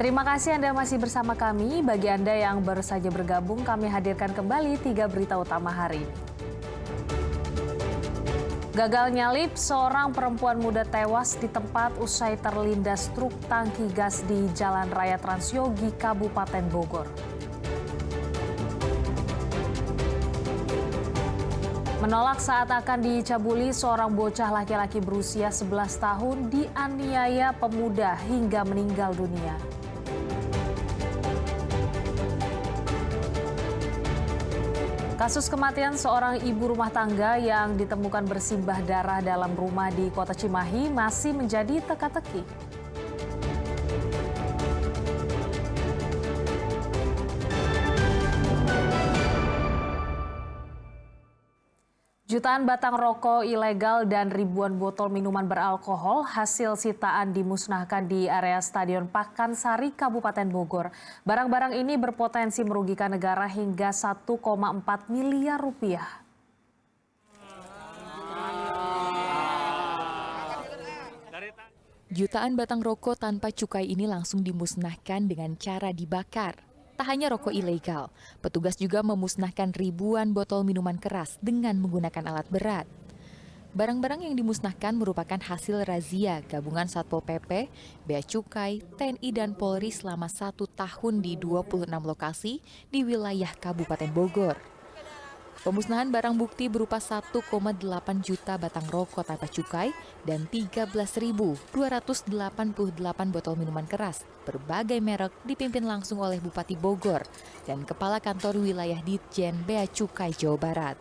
Terima kasih Anda masih bersama kami. Bagi Anda yang baru saja bergabung, kami hadirkan kembali 3 berita utama hari ini. Gagal nyalip, seorang perempuan muda tewas di tempat usai terlindas truk tangki gas di Jalan Raya Transyogi, Kabupaten Bogor. Menolak saat akan dicabuli, seorang bocah laki-laki berusia 11 tahun dianiaya pemuda hingga meninggal dunia. Kasus kematian seorang ibu rumah tangga yang ditemukan bersimbah darah dalam rumah di Kota Cimahi masih menjadi teka-teki. Jutaan batang rokok ilegal dan ribuan botol minuman beralkohol hasil sitaan dimusnahkan di area Stadion Pakansari, Kabupaten Bogor. Barang-barang ini berpotensi merugikan negara hingga 1,4 miliar rupiah. Jutaan batang rokok tanpa cukai ini langsung dimusnahkan dengan cara dibakar. Tak hanya rokok ilegal, petugas juga memusnahkan ribuan botol minuman keras dengan menggunakan alat berat. Barang-barang yang dimusnahkan merupakan hasil razia gabungan Satpol PP, Bea Cukai, TNI dan Polri selama 1 tahun di 26 lokasi di wilayah Kabupaten Bogor. Pemusnahan barang bukti berupa 1,8 juta batang rokok tanpa cukai dan 13.288 botol minuman keras berbagai merek dipimpin langsung oleh Bupati Bogor dan Kepala Kantor Wilayah Ditjen Bea Cukai Jawa Barat.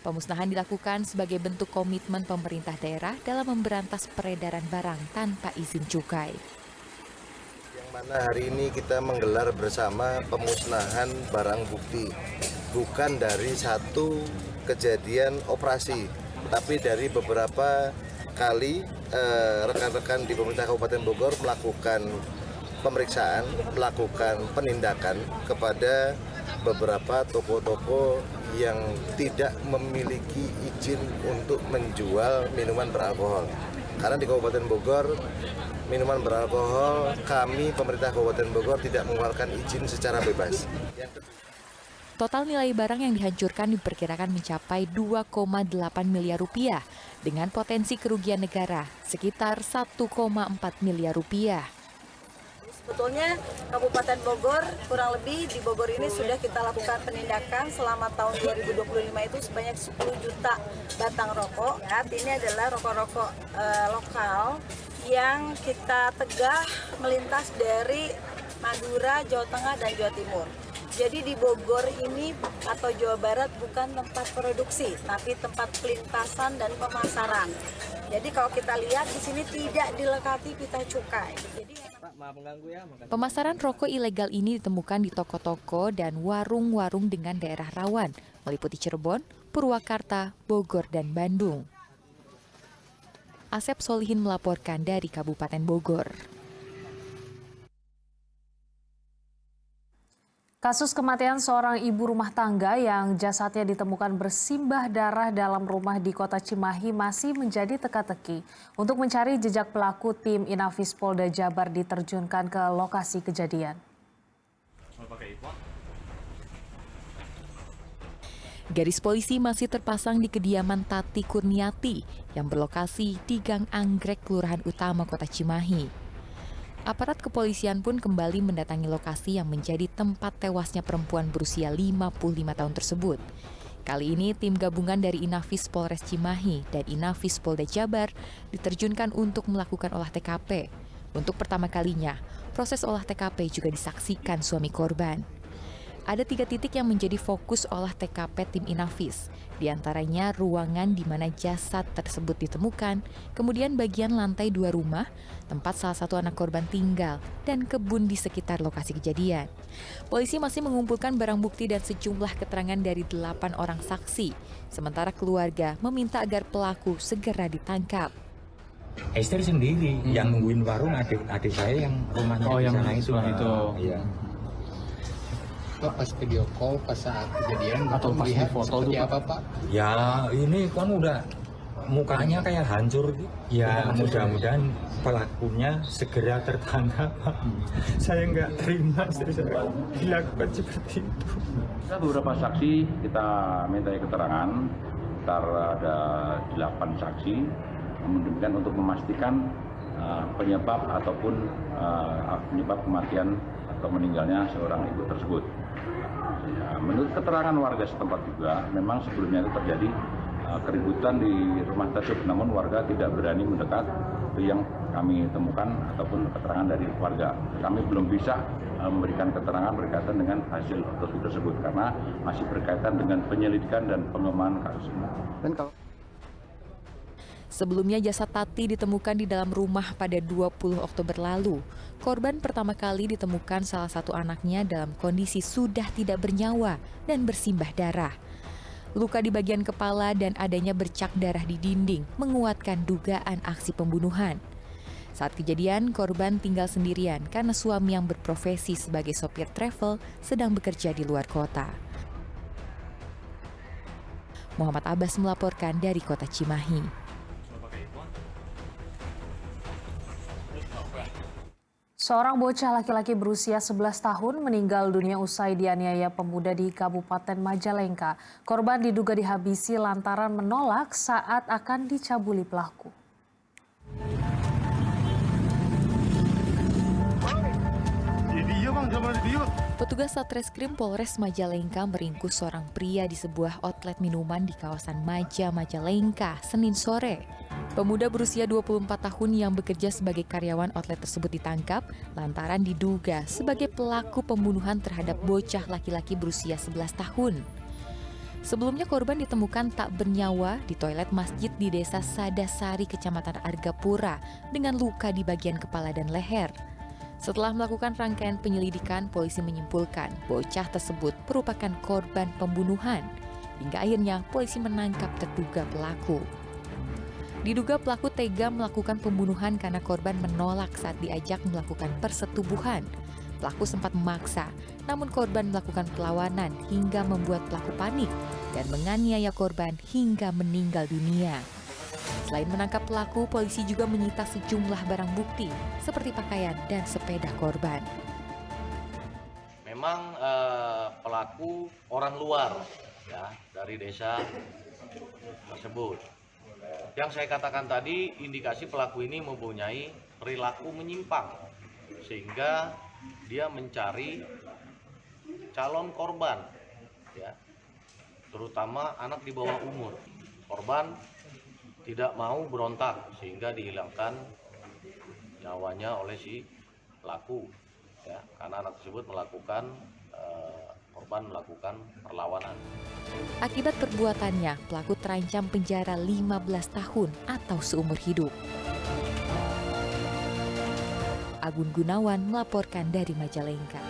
Pemusnahan dilakukan sebagai bentuk komitmen pemerintah daerah dalam memberantas peredaran barang tanpa izin cukai. Yang mana hari ini kita menggelar bersama pemusnahan barang bukti. Bukan dari satu kejadian operasi, tapi dari beberapa kali rekan-rekan di pemerintah Kabupaten Bogor melakukan pemeriksaan, melakukan penindakan kepada beberapa toko-toko yang tidak memiliki izin untuk menjual minuman beralkohol. Karena di Kabupaten Bogor, minuman beralkohol, kami pemerintah Kabupaten Bogor tidak mengeluarkan izin secara bebas. Total nilai barang yang dihancurkan diperkirakan mencapai 2,8 miliar rupiah dengan potensi kerugian negara sekitar 1,4 miliar rupiah. Sebetulnya Kabupaten Bogor kurang lebih di Bogor ini sudah kita lakukan penindakan selama tahun 2025 itu sebanyak 10 juta batang rokok. Ini adalah rokok-rokok lokal yang kita tegah melintas dari Madura, Jawa Tengah, dan Jawa Timur. Jadi di Bogor ini atau Jawa Barat bukan tempat produksi, tapi tempat pelintasan dan pemasaran. Jadi kalau kita lihat di sini tidak dilekati pita cukai. Pemasaran rokok ilegal ini ditemukan di toko-toko dan warung-warung dengan daerah rawan, meliputi Cirebon, Purwakarta, Bogor, dan Bandung. Asep Solihin melaporkan dari Kabupaten Bogor. Kasus kematian seorang ibu rumah tangga yang jasadnya ditemukan bersimbah darah dalam rumah di Kota Cimahi masih menjadi teka-teki. Untuk mencari jejak pelaku, tim Inafis Polda Jabar diterjunkan ke lokasi kejadian. Garis polisi masih terpasang di kediaman Tati Kurniati yang berlokasi di Gang Anggrek, Kelurahan Utama, Kota Cimahi. Aparat kepolisian pun kembali mendatangi lokasi yang menjadi tempat tewasnya perempuan berusia 55 tahun tersebut. Kali ini tim gabungan dari Inafis Polres Cimahi dan Inafis Polda Jabar diterjunkan untuk melakukan olah TKP. Untuk pertama kalinya, proses olah TKP juga disaksikan suami korban. Ada 3 titik yang menjadi fokus olah TKP tim Inafis. Di antaranya ruangan di mana jasad tersebut ditemukan, kemudian bagian lantai 2 rumah, tempat salah satu anak korban tinggal, dan kebun di sekitar lokasi kejadian. Polisi masih mengumpulkan barang bukti dan sejumlah keterangan dari 8 orang saksi. Sementara keluarga meminta agar pelaku segera ditangkap. Esther sendiri yang nungguin warung, adik saya yang rumahnya di sana itu. Iya. Pas video call pas saat kejadian atau melihat foto seperti apa, Pak? Ya ini kan udah mukanya kayak hancur. Ya mudah-mudahan pelakunya segera tertangkap. Saya nggak terima istri saya dilakukan seperti itu. Ada beberapa saksi kita minta keterangan, sekitar ada 8 saksi, demikian untuk memastikan penyebab ataupun penyebab kematian atau meninggalnya seorang ibu tersebut. Ya, menurut keterangan warga setempat juga, memang sebelumnya itu terjadi keributan di rumah tersebut, namun warga tidak berani mendekat. Itu yang kami temukan ataupun keterangan dari warga. Kami belum bisa memberikan keterangan berkaitan dengan hasil otopsi tersebut karena masih berkaitan dengan penyelidikan dan pengembangan kasus ini. Sebelumnya jasad Tati ditemukan di dalam rumah pada 20 Oktober lalu. Korban pertama kali ditemukan salah satu anaknya dalam kondisi sudah tidak bernyawa dan bersimbah darah. Luka di bagian kepala dan adanya bercak darah di dinding menguatkan dugaan aksi pembunuhan. Saat kejadian, korban tinggal sendirian karena suami yang berprofesi sebagai sopir travel sedang bekerja di luar kota. Muhammad Abbas melaporkan dari kota Cimahi. Seorang bocah laki-laki berusia 11 tahun meninggal dunia usai dianiaya pemuda di Kabupaten Majalengka. Korban diduga dihabisi lantaran menolak saat akan dicabuli pelaku. Petugas Satreskrim Polres Majalengka meringkus seorang pria di sebuah outlet minuman di kawasan Maja, Majalengka, Senin sore. Pemuda berusia 24 tahun yang bekerja sebagai karyawan outlet tersebut ditangkap lantaran diduga sebagai pelaku pembunuhan terhadap bocah laki-laki berusia 11 tahun. Sebelumnya korban ditemukan tak bernyawa di toilet masjid di Desa Sadasari, Kecamatan Argapura dengan luka di bagian kepala dan leher. Setelah melakukan rangkaian penyelidikan, polisi menyimpulkan bocah tersebut merupakan korban pembunuhan. Hingga akhirnya polisi menangkap terduga pelaku. Diduga pelaku tega melakukan pembunuhan karena korban menolak saat diajak melakukan persetubuhan. Pelaku sempat memaksa, namun korban melakukan perlawanan hingga membuat pelaku panik dan menganiaya korban hingga meninggal dunia. Selain menangkap pelaku, polisi juga menyita sejumlah barang bukti seperti pakaian dan sepeda korban. Memang pelaku orang luar ya dari desa tersebut. Yang saya katakan tadi, indikasi pelaku ini mempunyai perilaku menyimpang sehingga dia mencari calon korban ya, terutama anak di bawah umur. Korban tidak mau berontak sehingga dihilangkan nyawanya oleh si pelaku ya, karena anak tersebut korban melakukan perlawanan. Akibat perbuatannya, pelaku terancam penjara 15 tahun atau seumur hidup. Agun Gunawan melaporkan dari Majalengka.